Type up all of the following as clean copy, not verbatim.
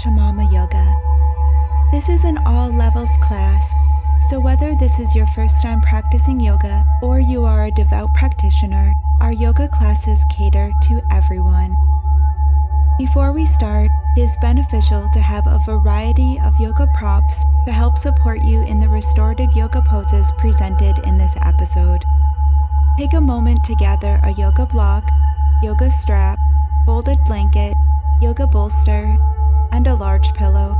Pachamama Yoga. This is an all-levels class, so whether this is your first time practicing yoga or you are a devout practitioner, our yoga classes cater to everyone. Before we start, it is beneficial to have a variety of yoga props to help support you in the restorative yoga poses presented in this episode. Take a moment to gather a yoga block, yoga strap, folded blanket, yoga bolster, and a large pillow.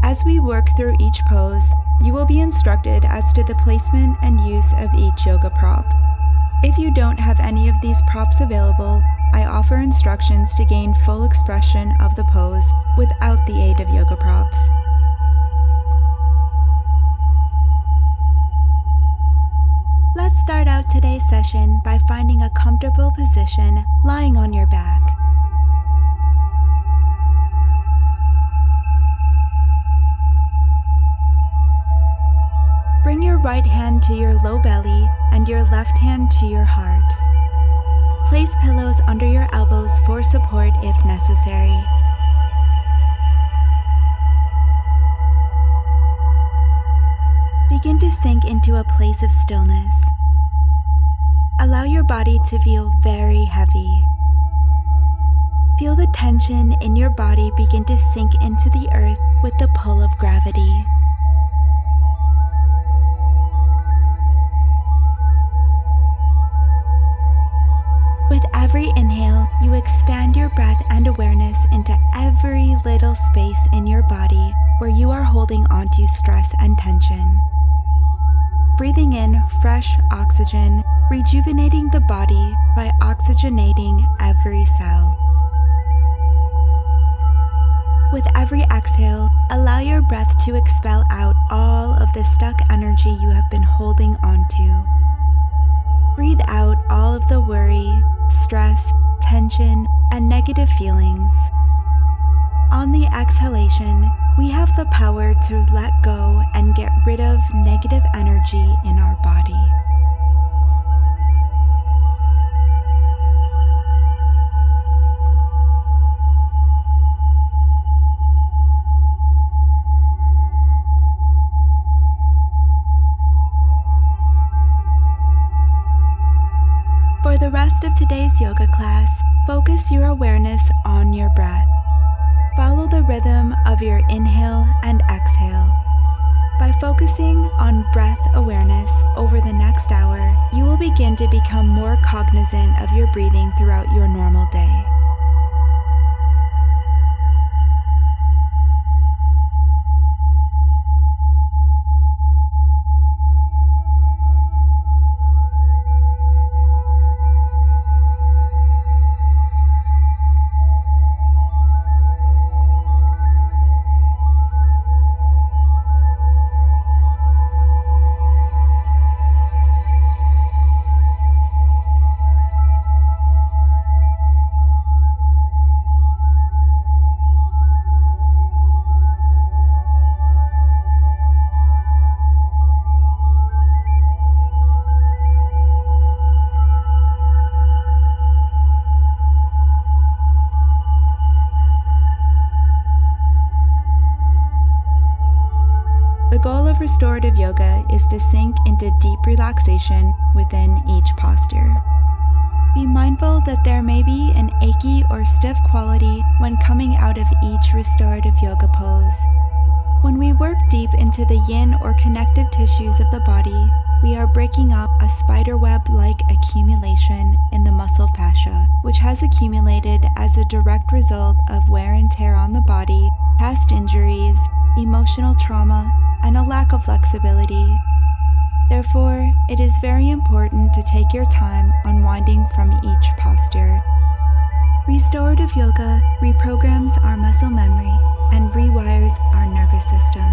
As we work through each pose, you will be instructed as to the placement and use of each yoga prop. If you don't have any of these props available, I offer instructions to gain full expression of the pose without the aid of yoga props. Let's start out today's session by finding a comfortable position lying on your back. Bring your right hand to your low belly and your left hand to your heart. Place pillows under your elbows for support if necessary. Begin to sink into a place of stillness. Allow your body to feel very heavy. Feel the tension in your body begin to sink into the earth with the pull of gravity. With every inhale, you expand your breath and awareness into every little space in your body where you are holding onto stress and tension. Breathing in fresh oxygen, rejuvenating the body by oxygenating every cell. With every exhale, allow your breath to expel out all of the stuck energy you have been holding onto. Breathe out all of the worry, stress, tension, and negative feelings. On the exhalation, we have the power to let go and get rid of negative energy in our body. For the rest of today's yoga class, focus your awareness on your breath. Follow the rhythm of your inhale and exhale. By focusing on breath awareness over the next hour, you will begin to become more cognizant of your breathing throughout your normal day. The goal of restorative yoga is to sink into deep relaxation within each posture. Be mindful that there may be an achy or stiff quality when coming out of each restorative yoga pose. When we work deep into the yin or connective tissues of the body, we are breaking up a spiderweb-like accumulation in the muscle fascia, which has accumulated as a direct result of wear and tear on the body, past injuries, emotional trauma, and a lack of flexibility. Therefore, it is very important to take your time unwinding from each posture. Restorative yoga reprograms our muscle memory and rewires our nervous system.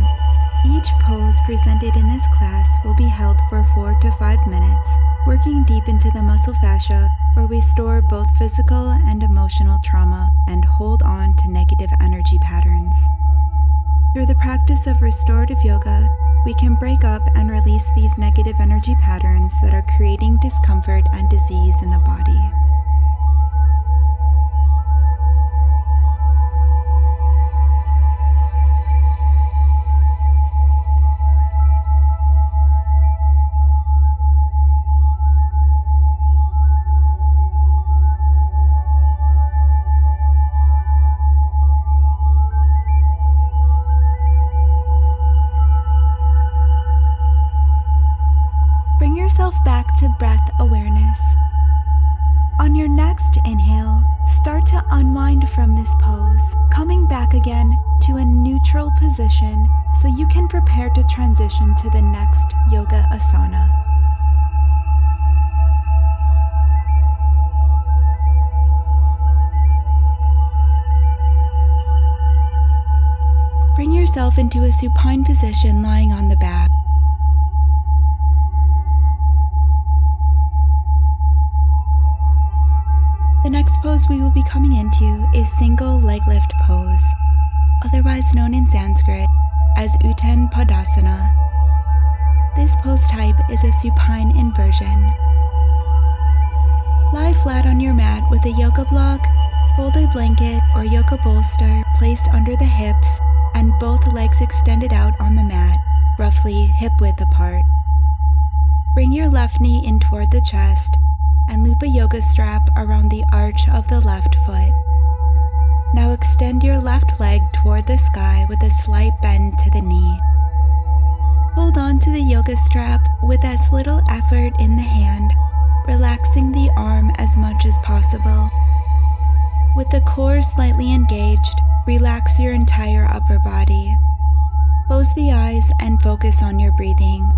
Each pose presented in this class will be held for 4 to 5 minutes, working deep into the muscle fascia where we store both physical and emotional trauma and hold on to negative energy patterns. Through the practice of restorative yoga, we can break up and release these negative energy patterns that are creating discomfort and disease in the body. unwind from this pose, coming back again to a neutral position so you can prepare to transition to the next yoga asana. Bring yourself into a supine position lying on the back. The next pose we will be coming into is single leg lift pose, otherwise known in Sanskrit as Uttan Padasana. This pose type is a supine inversion. Lie flat on your mat with a yoga block, folded blanket, or yoga bolster placed under the hips and both legs extended out on the mat, roughly hip-width apart. Bring your left knee in toward the chest and loop a yoga strap around the arch of the left foot. Now extend your left leg toward the sky with a slight bend to the knee. Hold on to the yoga strap with as little effort in the hand, relaxing the arm as much as possible. With the core slightly engaged, relax your entire upper body. Close the eyes and focus on your breathing.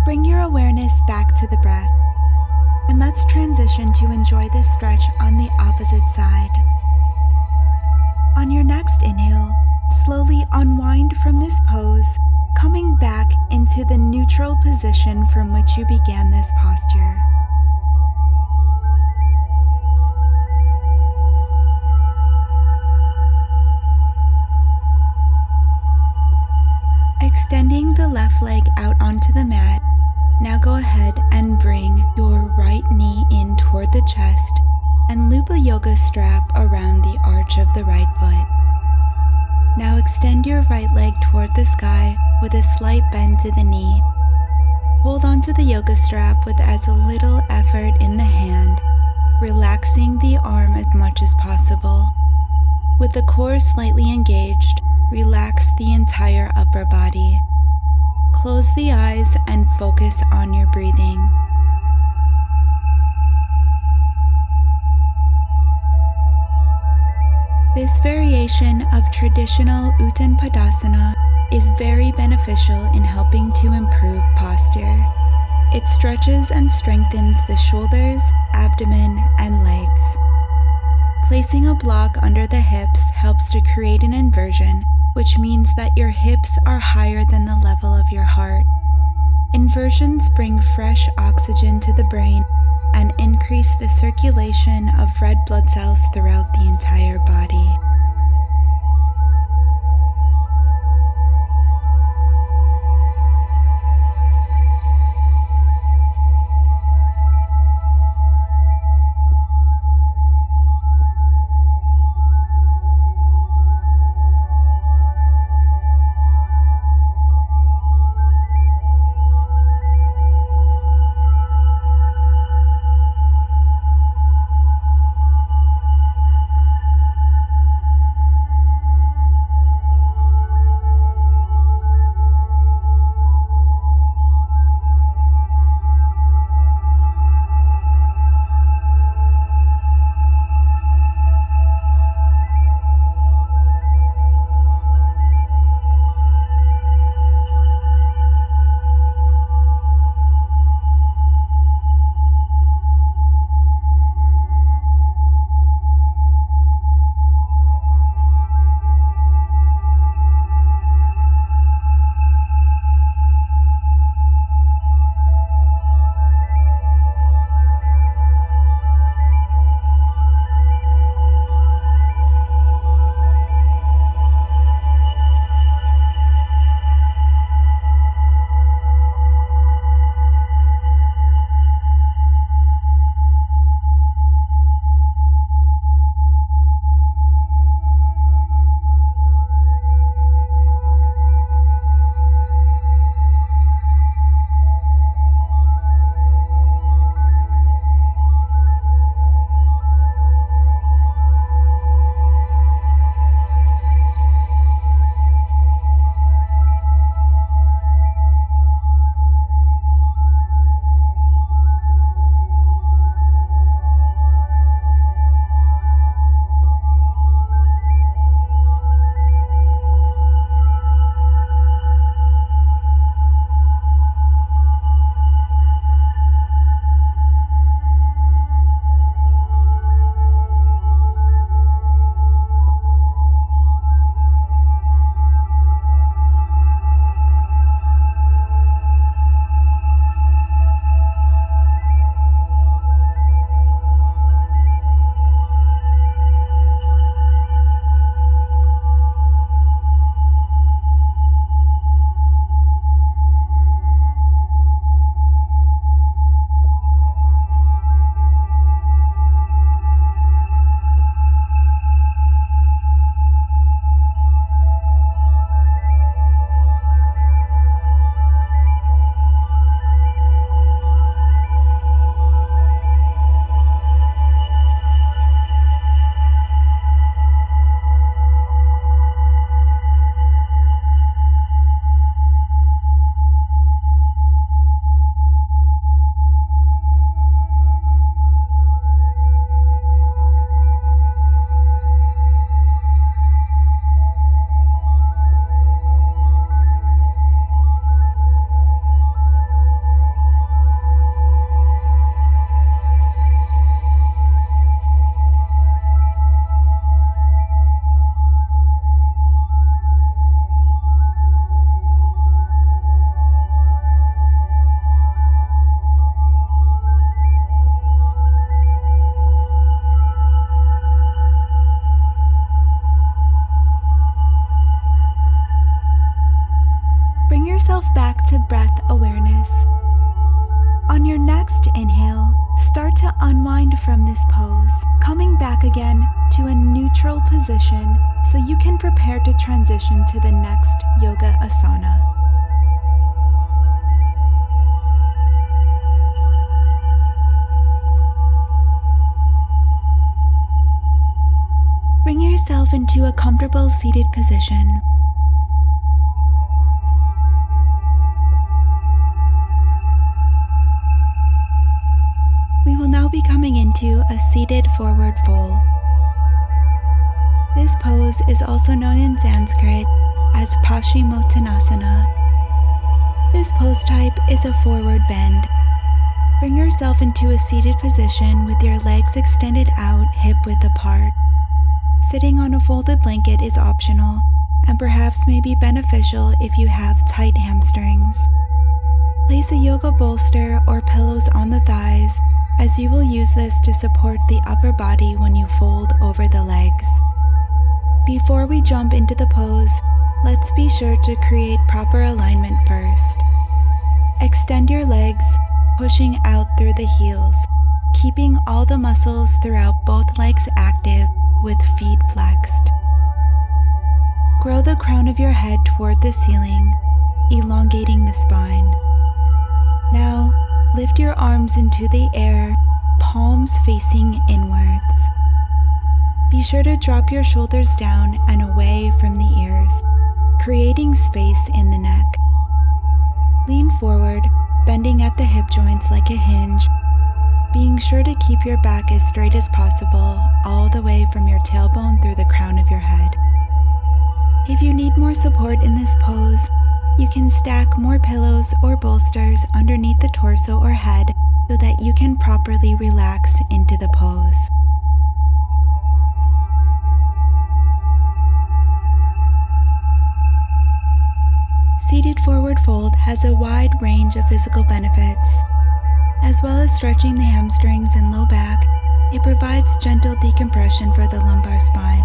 Bring your awareness back to the breath, and let's transition to enjoy this stretch on the opposite side. On your next inhale, slowly unwind from this pose, coming back into the neutral position from which you began this posture. Extending the left leg out onto the mat, Now go ahead and bring your right knee in toward the chest and loop a yoga strap around the arch of the right foot. Now extend your right leg toward the sky with a slight bend to the knee. Hold onto the yoga strap with as little effort in the hand, relaxing the arm as much as possible. With the core slightly engaged, relax the entire upper body. Close the eyes and focus on your breathing. This variation of traditional Uttanpadasana is very beneficial in helping to improve posture. It stretches and strengthens the shoulders, abdomen, and legs. Placing a block under the hips helps to create an inversion, which means that your hips are higher than the level of your heart. Inversions bring fresh oxygen to the brain and increase the circulation of red blood cells throughout the entire body. from this pose, coming back again to a neutral position so you can prepare to transition to the next yoga asana. Bring yourself into a comfortable seated position. We will now be coming into a seated forward fold. This pose is also known in Sanskrit as Paschimottanasana. This pose type is a forward bend. Bring yourself into a seated position with your legs extended out, hip width apart. Sitting on a folded blanket is optional and perhaps may be beneficial if you have tight hamstrings. Place a yoga bolster or pillows on the thighs, as you will use this to support the upper body when you fold over the legs. Before we jump into the pose, let's be sure to create proper alignment first. Extend your legs, pushing out through the heels, keeping all the muscles throughout both legs active with feet flexed. Grow the crown of your head toward the ceiling, elongating the spine. Now, lift your arms into the air, palms facing inwards. Be sure to drop your shoulders down and away from the ears, creating space in the neck. Lean forward, bending at the hip joints like a hinge, being sure to keep your back as straight as possible, all the way from your tailbone through the crown of your head. If you need more support in this pose, you can stack more pillows or bolsters underneath the torso or head so that you can properly relax into the pose. Seated forward fold has a wide range of physical benefits. As well as stretching the hamstrings and low back, it provides gentle decompression for the lumbar spine,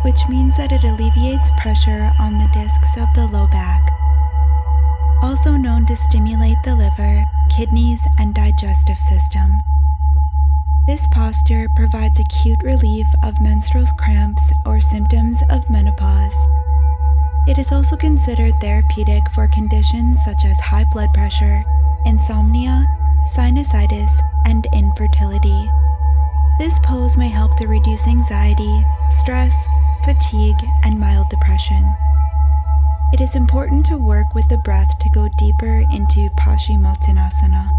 which means that it alleviates pressure on the discs of the low back. Also known to stimulate the liver, kidneys, and digestive system. This posture provides acute relief of menstrual cramps or symptoms of menopause. It is also considered therapeutic for conditions such as high blood pressure, insomnia, sinusitis, and infertility. This pose may help to reduce anxiety, stress, fatigue, and mild depression. It is important to work with the breath to go deeper into Paschimottanasana.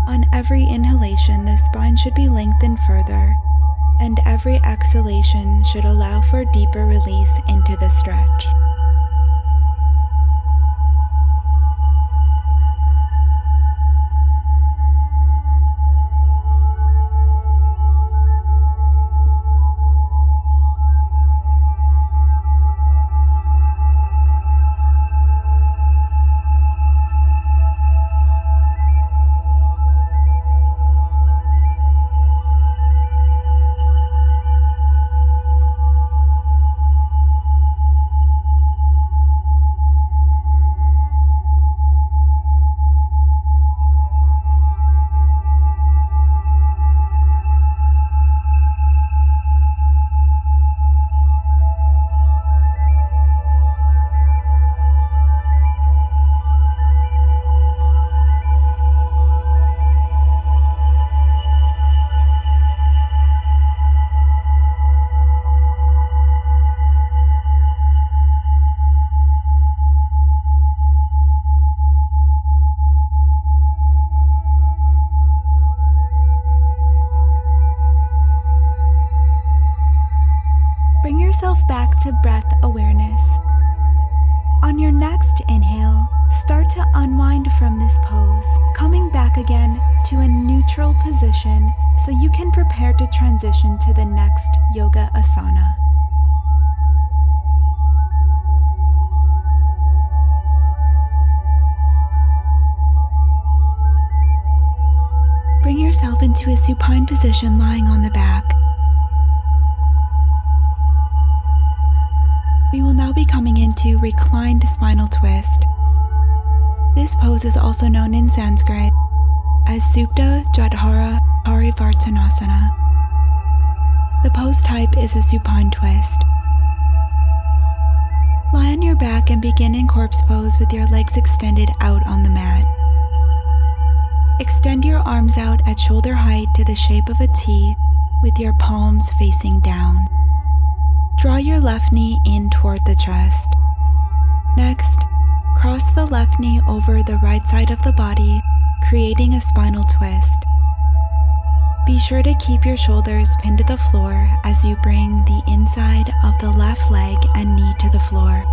On every inhalation, the spine should be lengthened further, and every exhalation should allow for deeper release into the stretch. Bring yourself back to breath awareness. On your next inhale, start to unwind from this pose, coming back again to a neutral position so you can prepare to transition to the next yoga asana. Bring yourself into a supine position lying on the back. We will now be coming into reclined spinal twist. This pose is also known in Sanskrit as Supta Jadhara Parivartanasana. The pose type is a supine twist. Lie on your back and begin in corpse pose with your legs extended out on the mat. Extend your arms out at shoulder height to the shape of a T with your palms facing down. Draw your left knee in toward the chest. Next, cross the left knee over the right side of the body, creating a spinal twist. Be sure to keep your shoulders pinned to the floor as you bring the inside of the left leg and knee to the floor.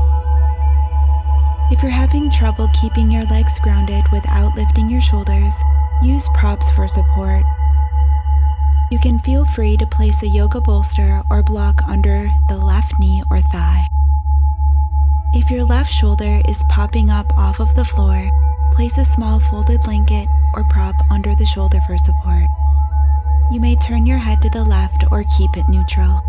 If you're having trouble keeping your legs grounded without lifting your shoulders, use props for support. You can feel free to place a yoga bolster or block under the left knee or thigh. If your left shoulder is popping up off of the floor, place a small folded blanket or prop under the shoulder for support. You may turn your head to the left or keep it neutral.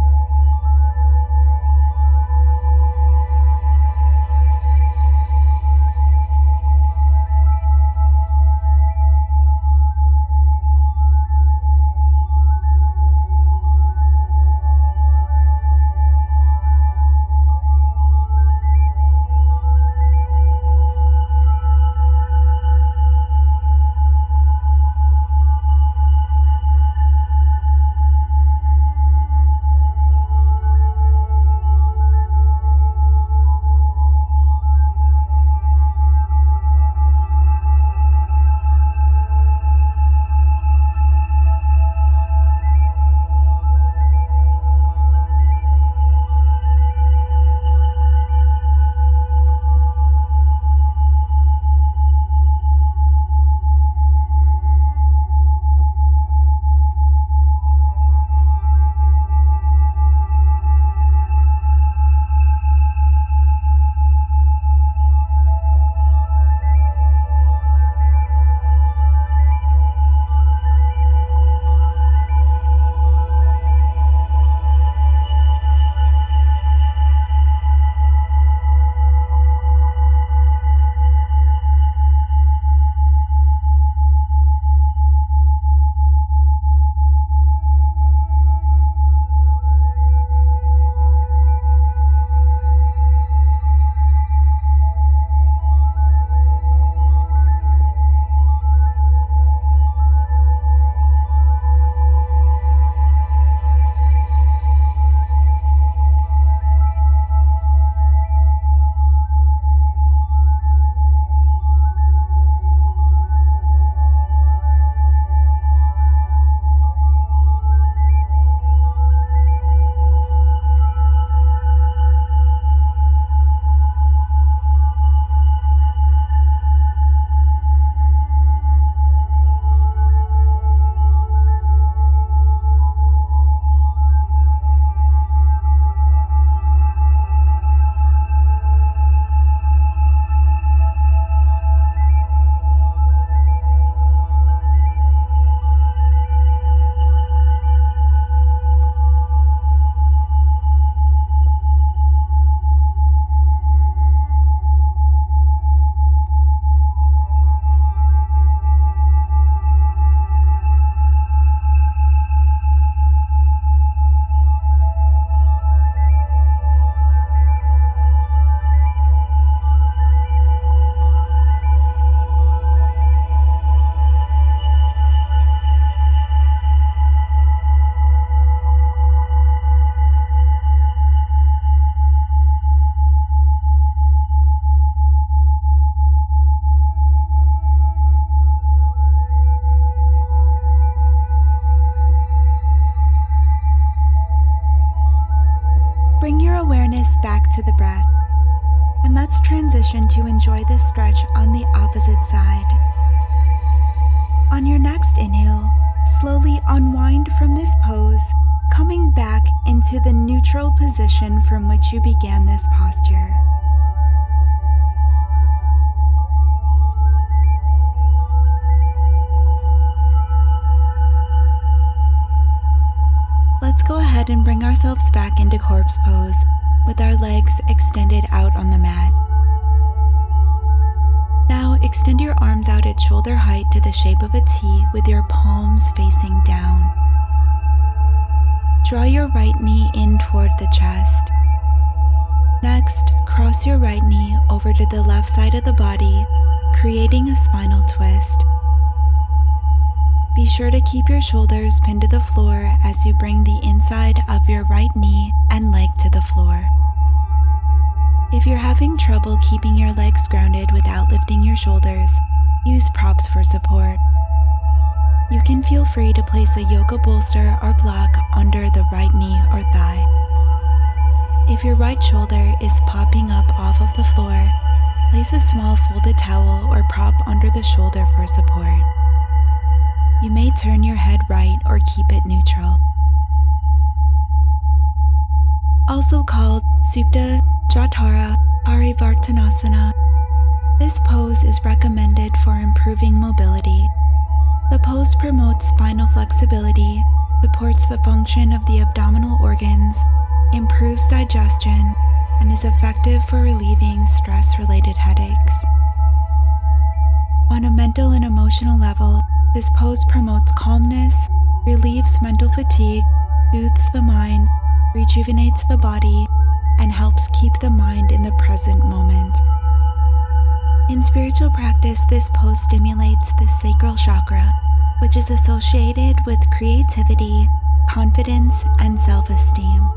Bring your awareness back to the breath, and let's transition to enjoy this stretch on the opposite side. On your next inhale, slowly unwind from this pose, coming back into the neutral position from which you began this posture. Let's go ahead and bring ourselves back into corpse pose with our legs extended out on the mat. Now extend your arms out at shoulder height to the shape of a T with your palms facing down. Draw your right knee in toward the chest. Next, cross your right knee over to the left side of the body, creating a spinal twist. Be sure to keep your shoulders pinned to the floor as you bring the inside of your right knee and leg to the floor. If you're having trouble keeping your legs grounded without lifting your shoulders, use props for support. You can feel free to place a yoga bolster or block under the right knee or thigh. If your right shoulder is popping up off of the floor, place a small folded towel or prop under the shoulder for support. You may turn your head right or keep it neutral. Also called Supta Jatara Parivartanasana, this pose is recommended for improving mobility. The pose promotes spinal flexibility, supports the function of the abdominal organs, improves digestion, and is effective for relieving stress-related headaches. On a mental and emotional level, this pose promotes calmness, relieves mental fatigue, soothes the mind, rejuvenates the body, and helps keep the mind in the present moment. In spiritual practice, this pose stimulates the sacral chakra, which is associated with creativity, confidence, and self-esteem.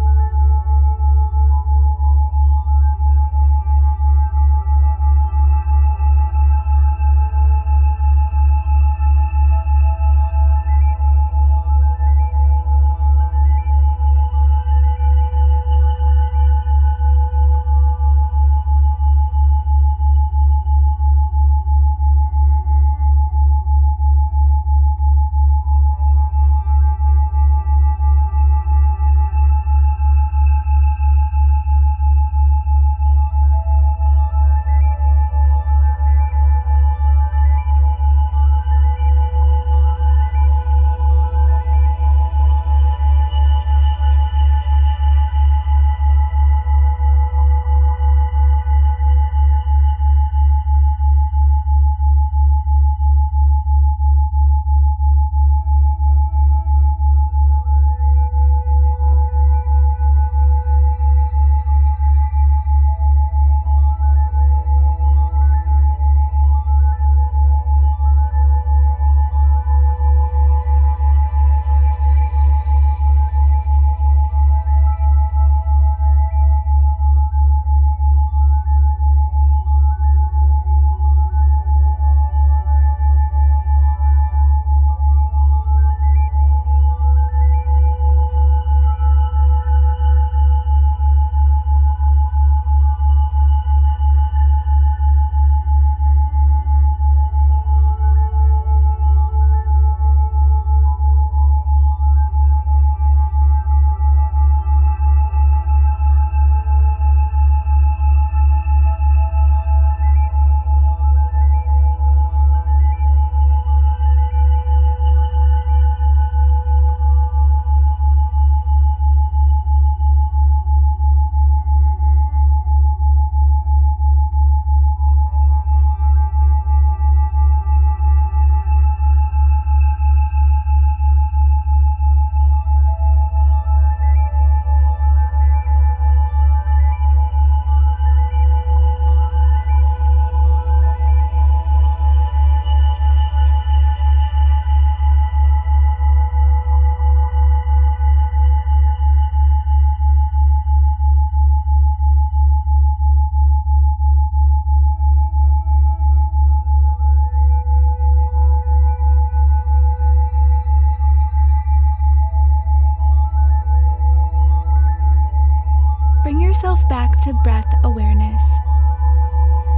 Bring yourself back to breath awareness.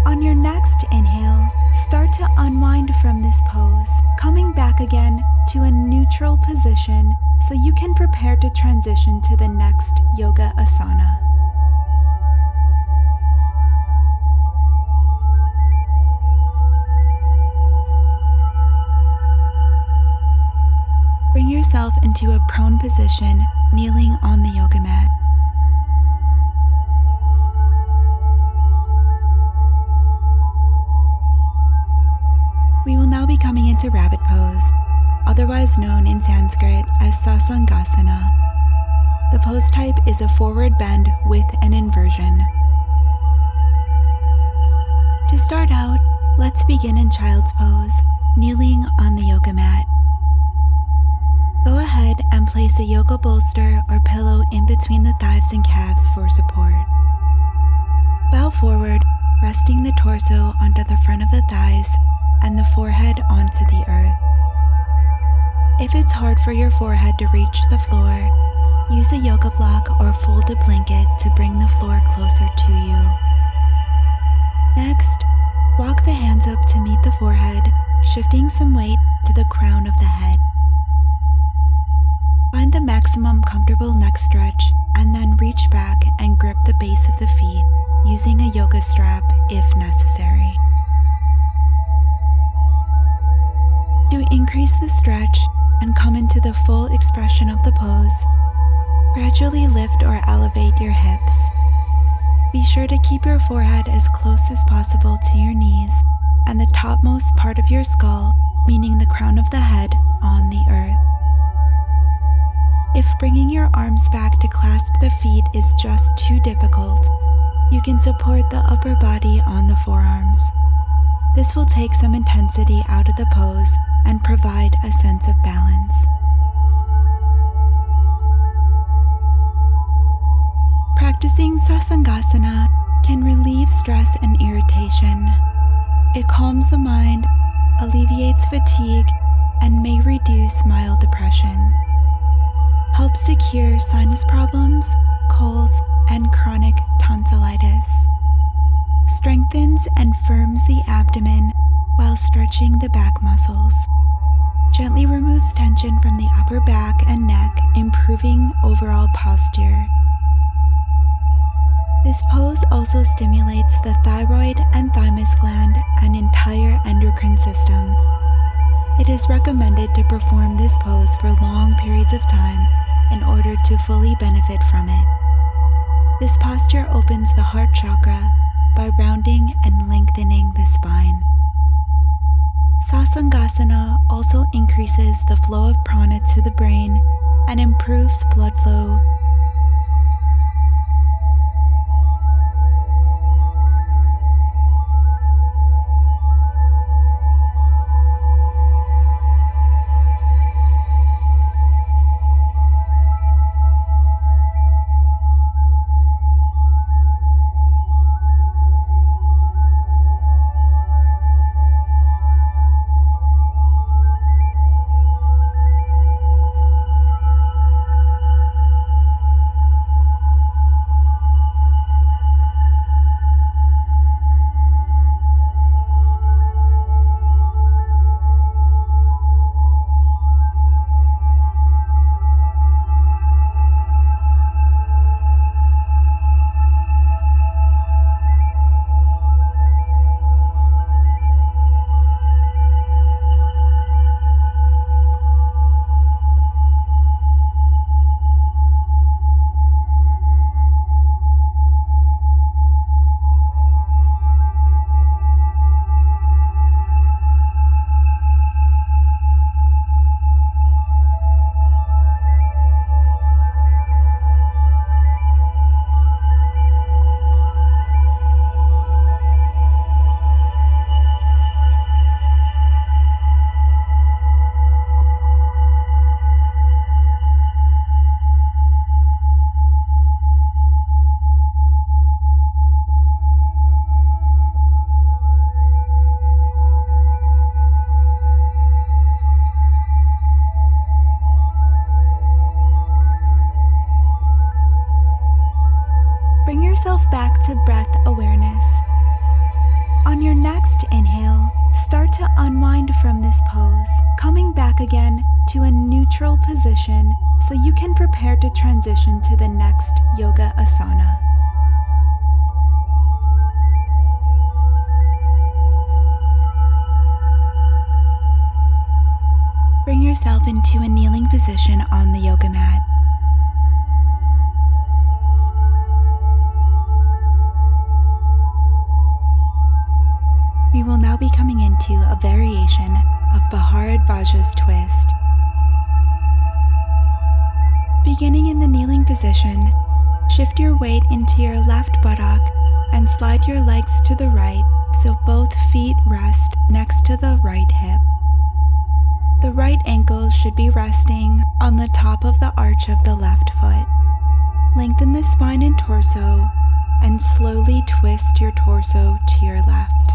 On your next inhale, start to unwind from this pose, coming back again to a neutral position so you can prepare to transition to the next yoga asana. Bring yourself into a prone position, kneeling on the yoga mat. otherwise known in Sanskrit as sasangasana. The pose type is a forward bend with an inversion. To start out, let's begin in child's pose, kneeling on the yoga mat. Go ahead and place a yoga bolster or pillow in between the thighs and calves for support. Bow forward, resting the torso onto the front of the thighs and the forehead onto the earth. If it's hard for your forehead to reach the floor, use a yoga block or folded blanket to bring the floor closer to you. Next, walk the hands up to meet the forehead, shifting some weight to the crown of the head. Find the maximum comfortable neck stretch and then reach back and grip the base of the feet using a yoga strap if necessary. To increase the stretch and come into the full expression of the pose, gradually lift or elevate your hips. Be sure to keep your forehead as close as possible to your knees and the topmost part of your skull, meaning the crown of the head, on the earth. If bringing your arms back to clasp the feet is just too difficult, you can support the upper body on the forearms. This will take some intensity out of the pose and provide a sense of balance. Practicing sasangasana can relieve stress and irritation. It calms the mind, alleviates fatigue, and may reduce mild depression. Helps to cure sinus problems, colds, and chronic tonsillitis. Strengthens and firms the abdomen while stretching the back muscles. Gently removes tension from the upper back and neck, improving overall posture. This pose also stimulates the thyroid and thymus gland and entire endocrine system. It is recommended to perform this pose for long periods of time in order to fully benefit from it. This posture opens the heart chakra by rounding and lengthening the spine. Sasangasana also increases the flow of prana to the brain and improves blood flow. Bring yourself back to breath awareness. On your next inhale, start to unwind from this pose, coming back again to a neutral position so you can prepare to transition to the next yoga asana. Bring yourself into a kneeling position on the yoga mat. We will now be coming into a variation of Bharadvaja's twist, Beginning in the kneeling position, shift your weight into your left buttock and slide your legs to the right so both feet rest next to the right hip. The right ankle should be resting on the top of the arch of the left foot. Lengthen the spine and torso and slowly twist your torso to your left.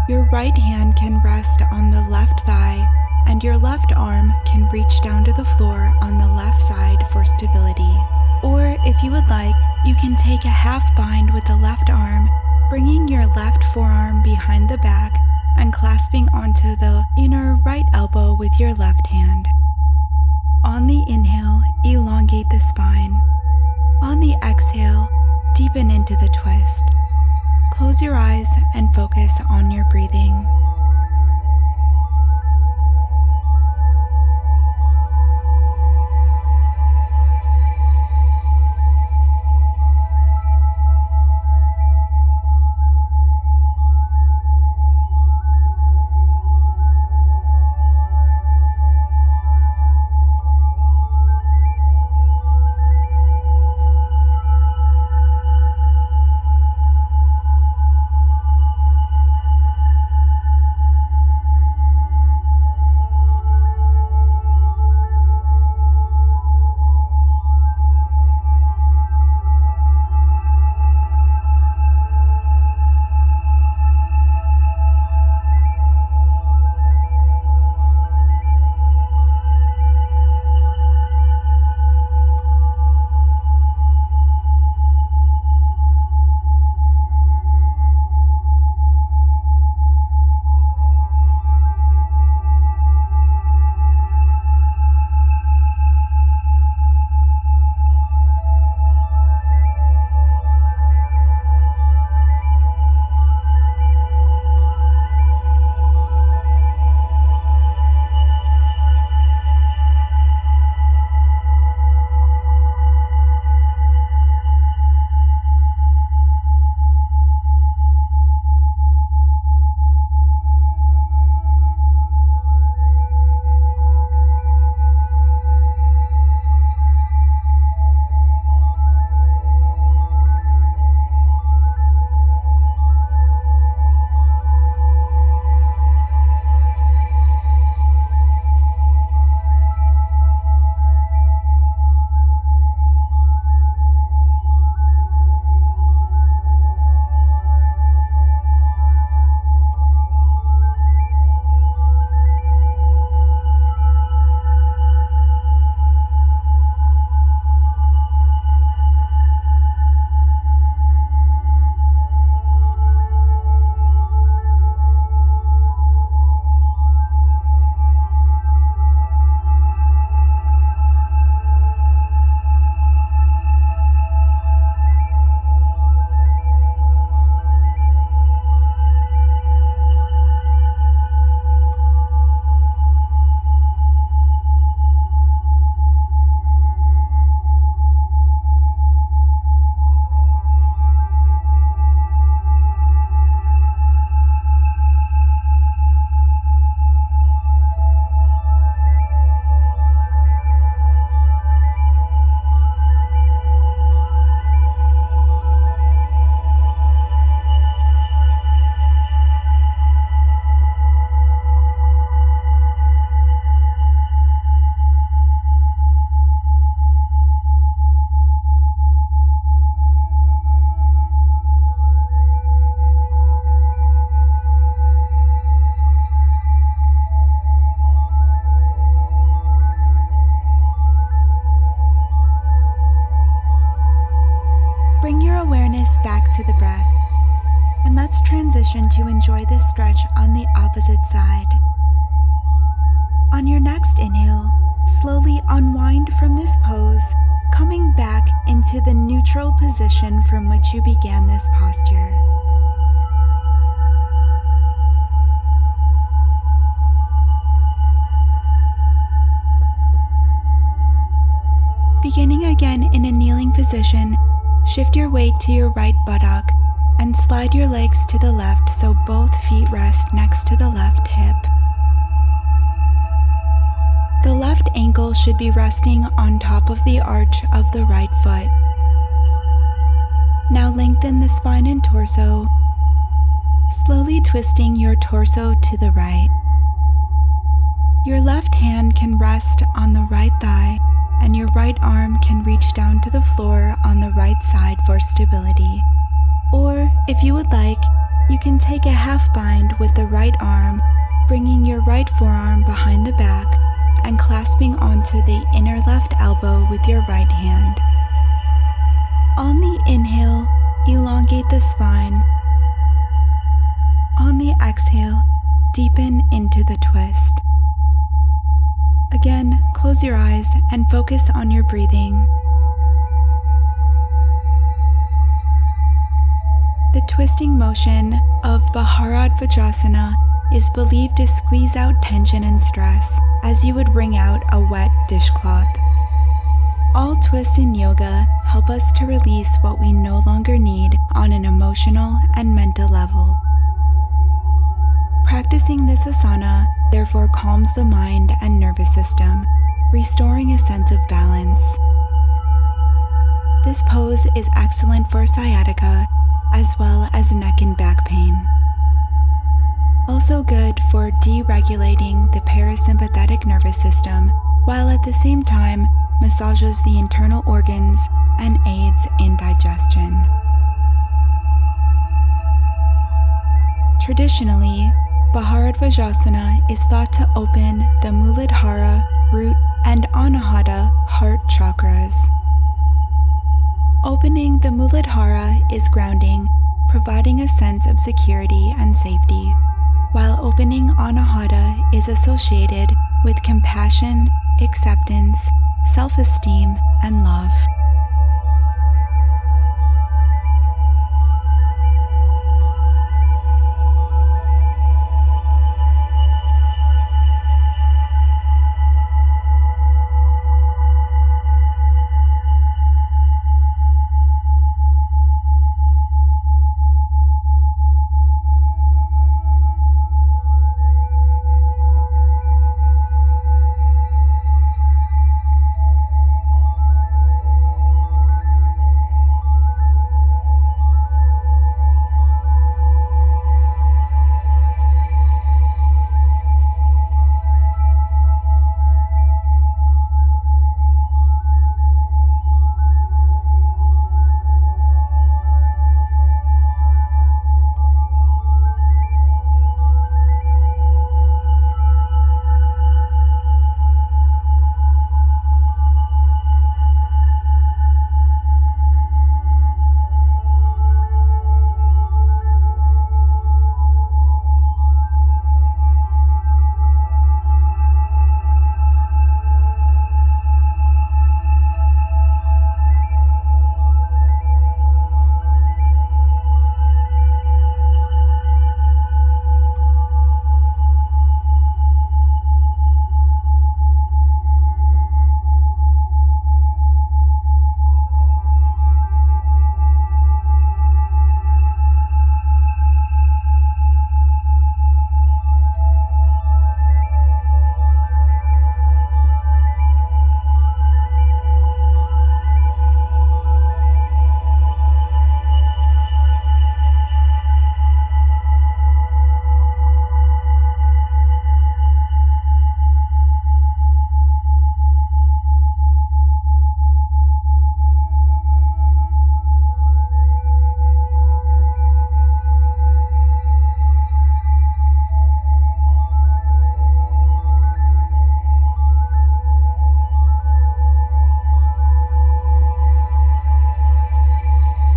Your right hand can rest on the left thigh and your left arm can reach down to the floor on the left side for stability. Or if you would like, you can take a half bind with the left arm, bringing your left forearm behind the back and clasping onto the inner right elbow with your left hand. On the inhale, elongate the spine. On the exhale, deepen into the twist. Close your eyes and focus on your breathing. Bring your awareness back to the breath, and let's transition to enjoy this stretch on the opposite side. On your next inhale, slowly unwind from this pose, coming back into the neutral position from which you began this posture. Beginning again in a kneeling position, shift your weight to your right buttock and slide your legs to the left so both feet rest next to the left hip. The left ankle should be resting on top of the arch of the right foot. Now lengthen the spine and torso, slowly twisting your torso to the right. Your left hand can rest on the right thigh, and your right arm can reach down to the floor on the right side for stability. Or, if you would like, you can take a half bind with the right arm, bringing your right forearm behind the back and clasping onto the inner left elbow with your right hand. On the inhale, elongate the spine. On the exhale, deepen into the twist. Again, close your eyes and focus on your breathing. The twisting motion of Bharadvajasana is believed to squeeze out tension and stress as you would wring out a wet dishcloth. All twists in yoga help us to release what we no longer need on an emotional and mental level. Practicing this asana therefore calms the mind and nervous system, restoring a sense of balance. This pose is excellent for sciatica as well as neck and back pain. Also good for deregulating the parasympathetic nervous system, while at the same time massages the internal organs and aids in digestion. Traditionally, Bharadvajasana is thought to open the Muladhara, root, and Anahata heart chakras. Opening the Muladhara is grounding, providing a sense of security and safety, while opening Anahata is associated with compassion, acceptance, self-esteem, and love.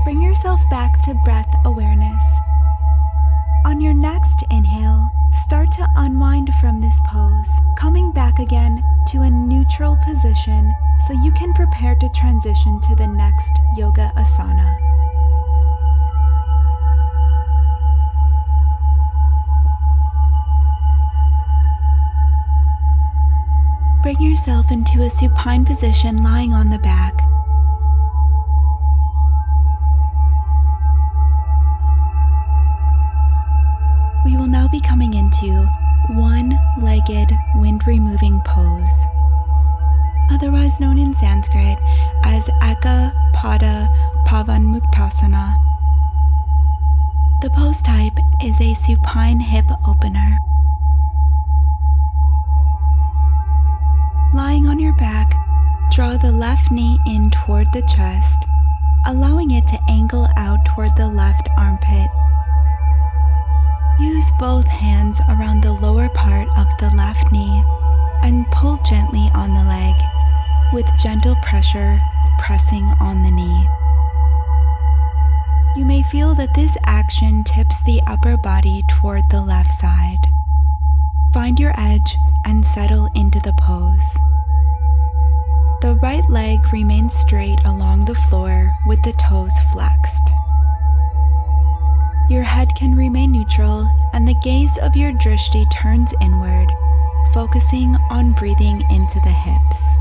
Bring yourself back to breath awareness. On your next inhale, start to unwind from this pose, coming back again to a neutral position so you can prepare to transition to the next yoga asana. Bring yourself into a supine position lying on the back. We will now be coming into one-legged wind-removing pose. otherwise known in Sanskrit as Eka Pada Pavanmuktasana. The pose type is a supine hip opener. Lying on your back, draw the left knee in toward the chest, allowing it to angle out toward the left armpit. Use both hands around the lower part of the left knee and pull gently on the leg, with gentle pressure pressing on the knee. You may feel that this action tips the upper body toward the left side. Find your edge and settle into the pose. The right leg remains straight along the floor with the toes flexed. Your head can remain neutral and the gaze of your drishti turns inward, focusing on breathing into the hips.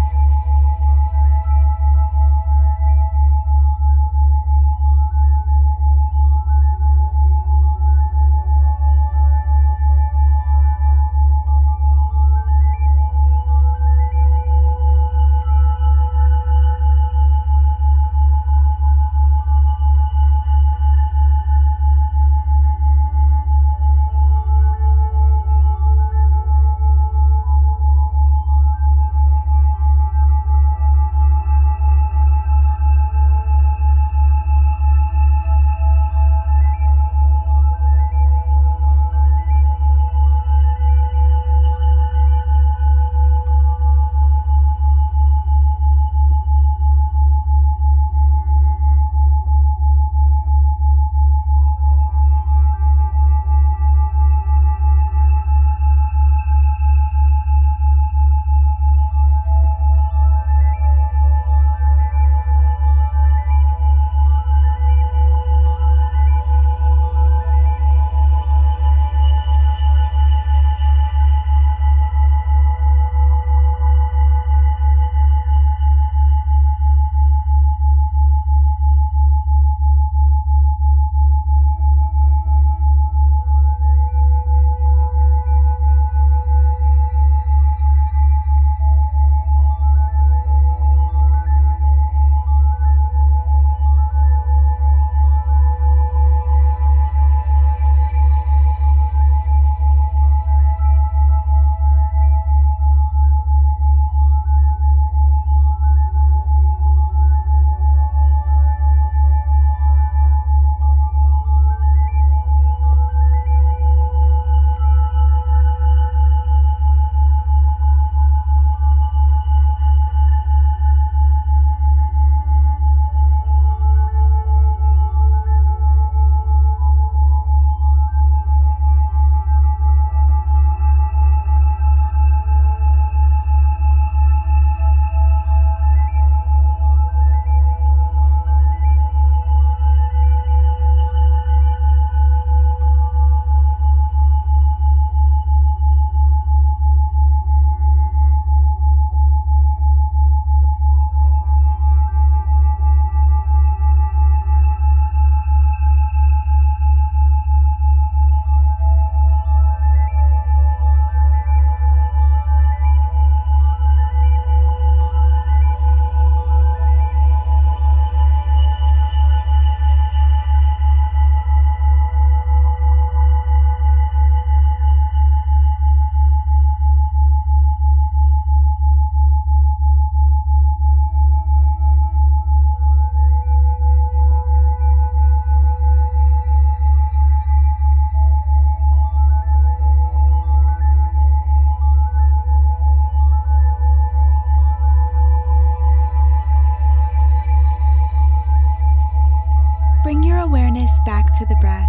Bring your awareness back to the breath,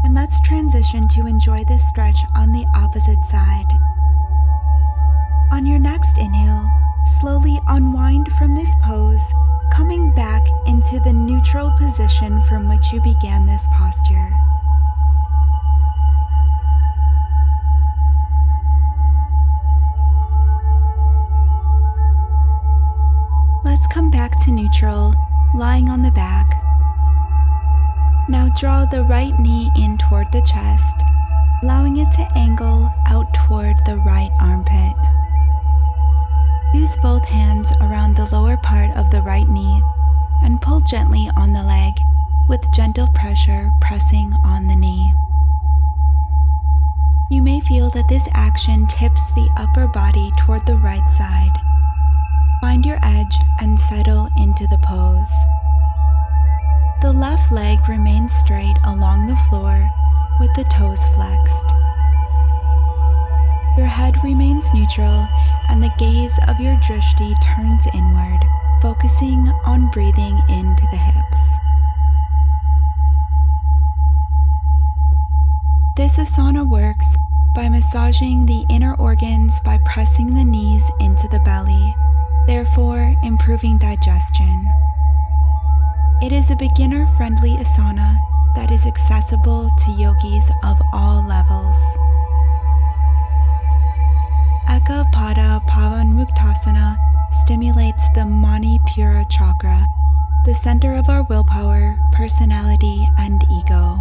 and let's transition to enjoy this stretch on the opposite side. On your next inhale, slowly unwind from this pose, coming back into the neutral position from which you began this posture. Let's come back to neutral, lying on the back. Now draw the right knee in toward the chest, allowing it to angle out toward the right armpit. Use both hands around the lower part of the right knee and pull gently on the leg with gentle pressure pressing on the knee. You may feel that this action tips the upper body toward the right side. Find your edge and settle into the pose. The left leg remains straight along the floor with the toes flexed. Your head remains neutral and the gaze of your drishti turns inward, focusing on breathing into the hips. This asana works by massaging the inner organs by pressing the knees into the belly, therefore improving digestion. It is a beginner-friendly asana that is accessible to yogis of all levels. Eka Pada Pavanmuktasana stimulates the Manipura chakra, the center of our willpower, personality, and ego.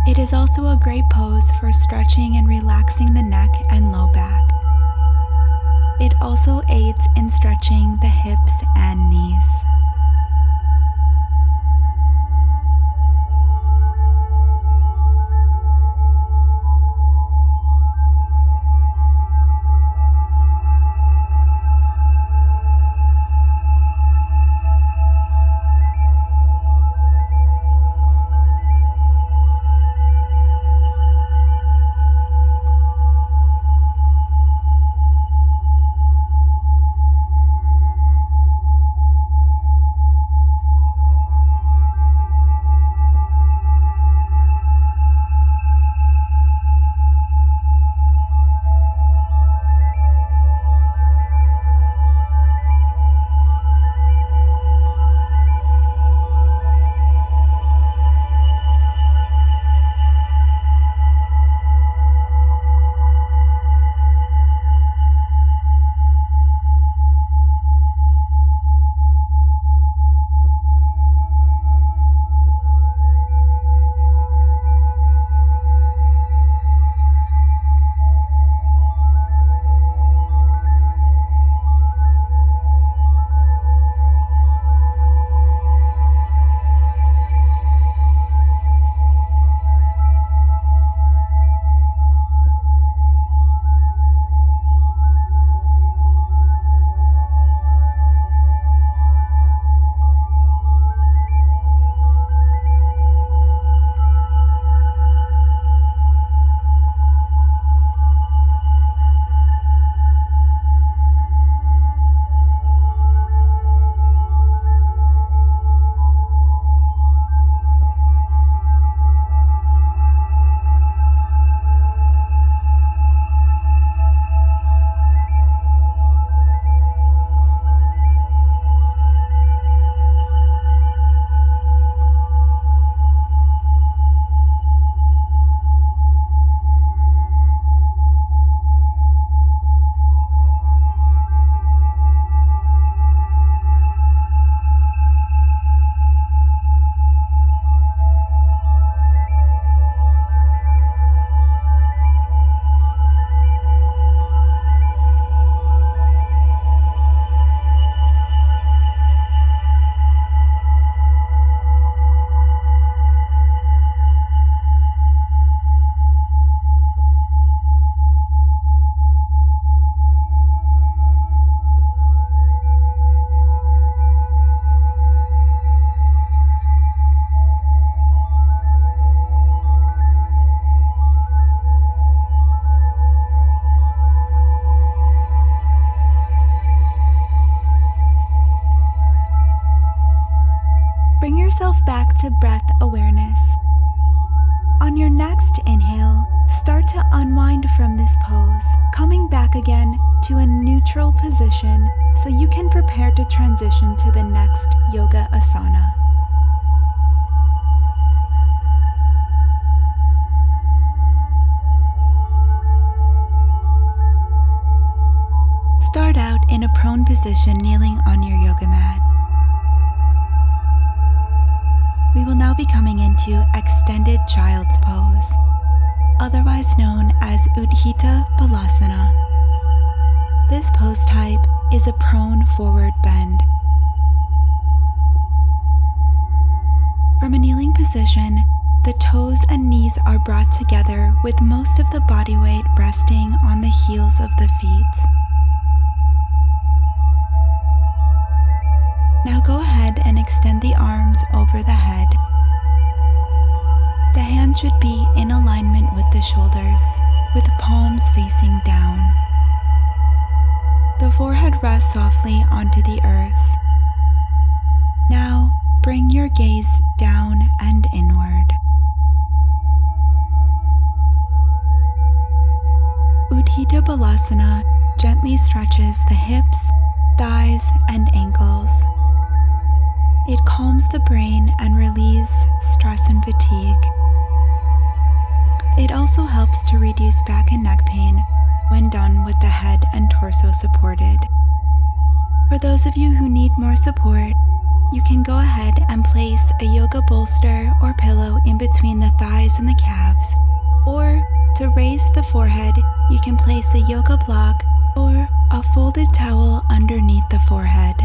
It is also a great pose for stretching and relaxing the neck and low back. It also aids in stretching the hips and knees. Bring yourself back to breath awareness. On your next inhale, start to unwind from this pose, coming back again to a neutral position so you can prepare to transition to the next yoga asana. Start out in a prone position kneeling on your yoga mat. We will now be coming into extended child's pose, otherwise known as Utthita Balasana. This pose type is a prone forward bend. From a kneeling position, the toes and knees are brought together with most of the body weight resting on the heels of the feet. Now go ahead and extend the arms over the head. The hand should be in alignment with the shoulders, with the palms facing down. The forehead rests softly onto the earth. Now, bring your gaze down and inward. Utthita Balasana gently stretches the hips, thighs, and ankles. It calms the brain and relieves stress and fatigue. It also helps to reduce back and neck pain when done with the head and torso supported. For those of you who need more support, you can go ahead and place a yoga bolster or pillow in between the thighs and the calves, or to raise the forehead, you can place a yoga block or a folded towel underneath the forehead.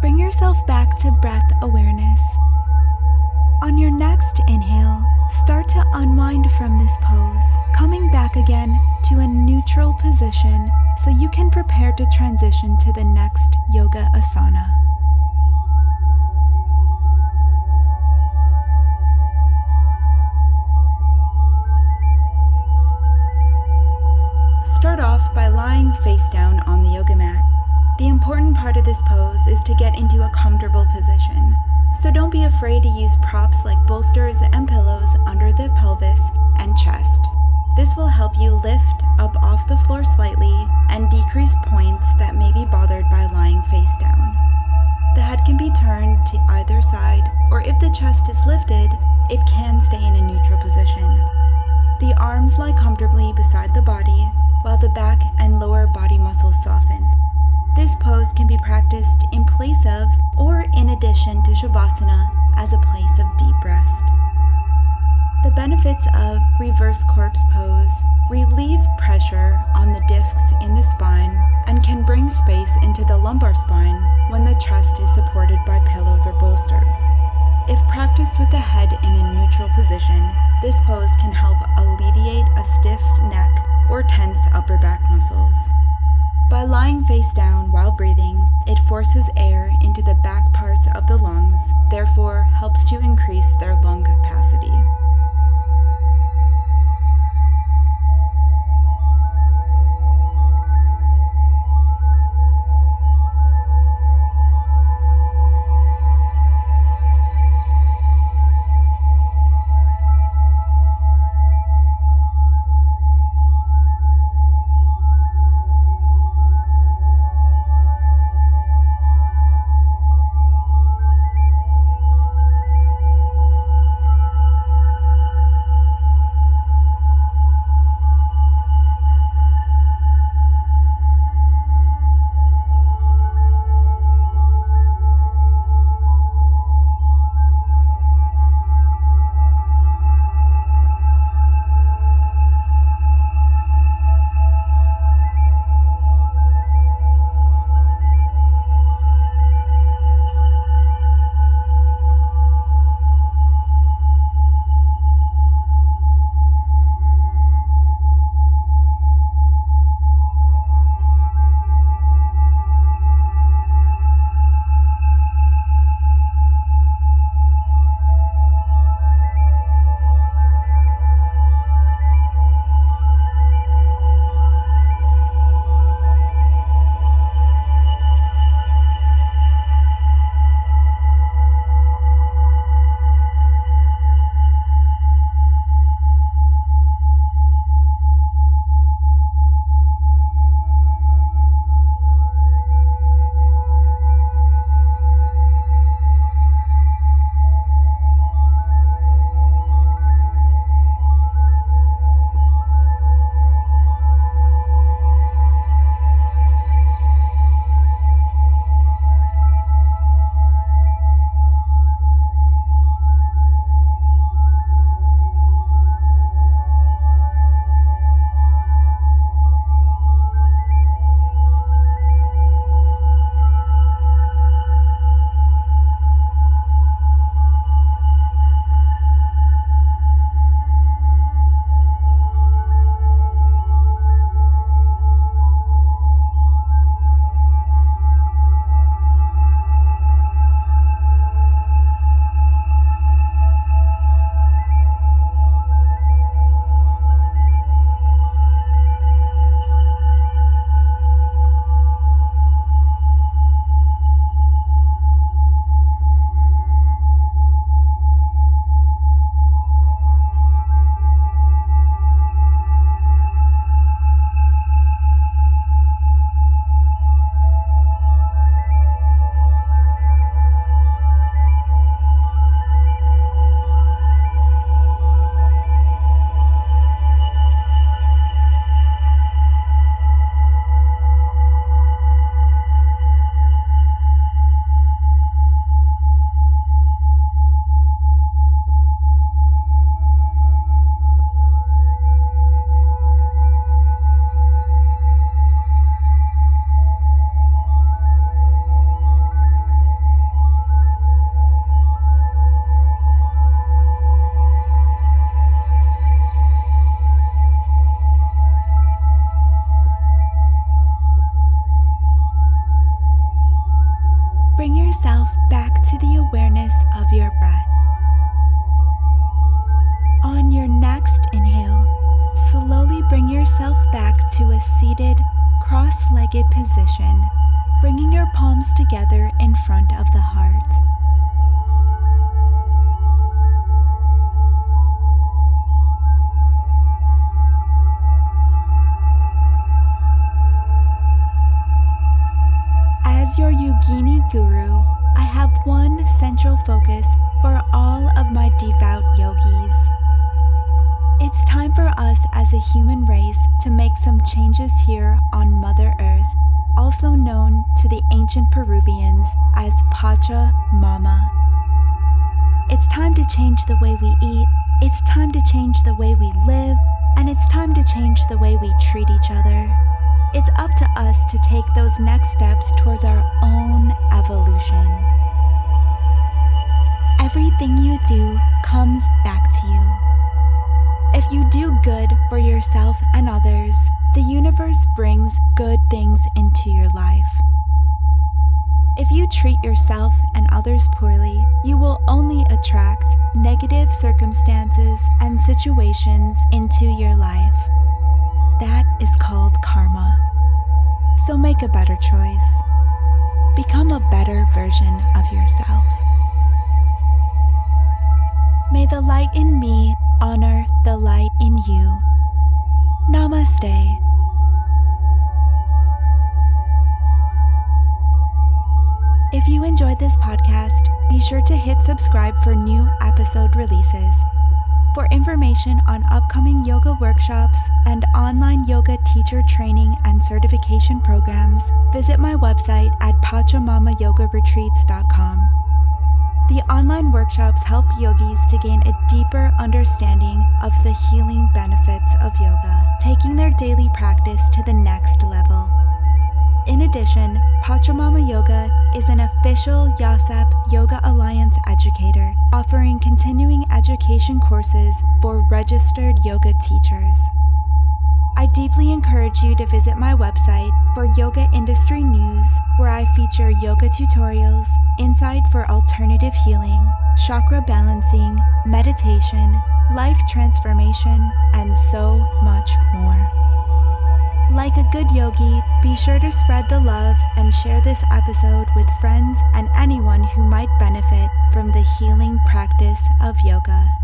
Bring yourself back to breath awareness. On your next inhale, start to unwind from this pose, coming back again to a neutral position so you can prepare to transition to the next yoga asana. Start off by lying face down on the yoga mat. The important part of this pose is to get into a comfortable position, so don't be afraid to use props like bolsters and pillows under the pelvis and chest. This will help you lift up off the floor slightly and decrease points that may be bothered by lying face down. The head can be turned to either side, or if the chest is lifted, it can stay in a neutral position. The arms lie comfortably beside the body, while the back and lower body muscles soften. This pose can be practiced in place of or in addition to Shavasana as a place of deep rest. The benefits of reverse corpse pose relieve pressure on the discs in the spine and can bring space into the lumbar spine when the chest is supported by pillows or bolsters. If practiced with the head in a neutral position, this pose can help alleviate a stiff neck or tense upper back muscles. By lying face down while breathing, it forces air into the back parts of the lungs, therefore helps to increase their lung capacity. Bring yourself back to the awareness of your breath. On your next inhale, slowly bring yourself back to a seated, cross-legged position, bringing your palms together in front of the heart. As your yogini guru, I have one central focus for all of my devout yogis. It's time for us as a human race to make some changes here on Mother Earth, also known to the ancient Peruvians as Pachamama. It's time to change the way we eat, it's time to change the way we live, and it's time to change the way we treat each other. It's up to us to take those next steps towards our own evolution. Everything you do comes back to you. If you do good for yourself and others, the universe brings good things into your life. If you treat yourself and others poorly, you will only attract negative circumstances and situations into your life. That is called karma. So make a better choice. Become a better version of yourself. May the light in me honor the light in you. Namaste. If you enjoyed this podcast, be sure to hit subscribe for new episode releases. For information on upcoming yoga workshops and online yoga teacher training and certification programs, visit my website at pachamamayogaretreats.com. The online workshops help yogis to gain a deeper understanding of the healing benefits of yoga, taking their daily practice to the next level. In addition, Pachamama Yoga is an official YASAP Yoga Alliance educator, offering continuing education courses for registered yoga teachers. I deeply encourage you to visit my website for yoga industry news, where I feature yoga tutorials, insight for alternative healing, chakra balancing, meditation, life transformation, and so much more. Like a good yogi, be sure to spread the love and share this episode with friends and anyone who might benefit from the healing practice of yoga.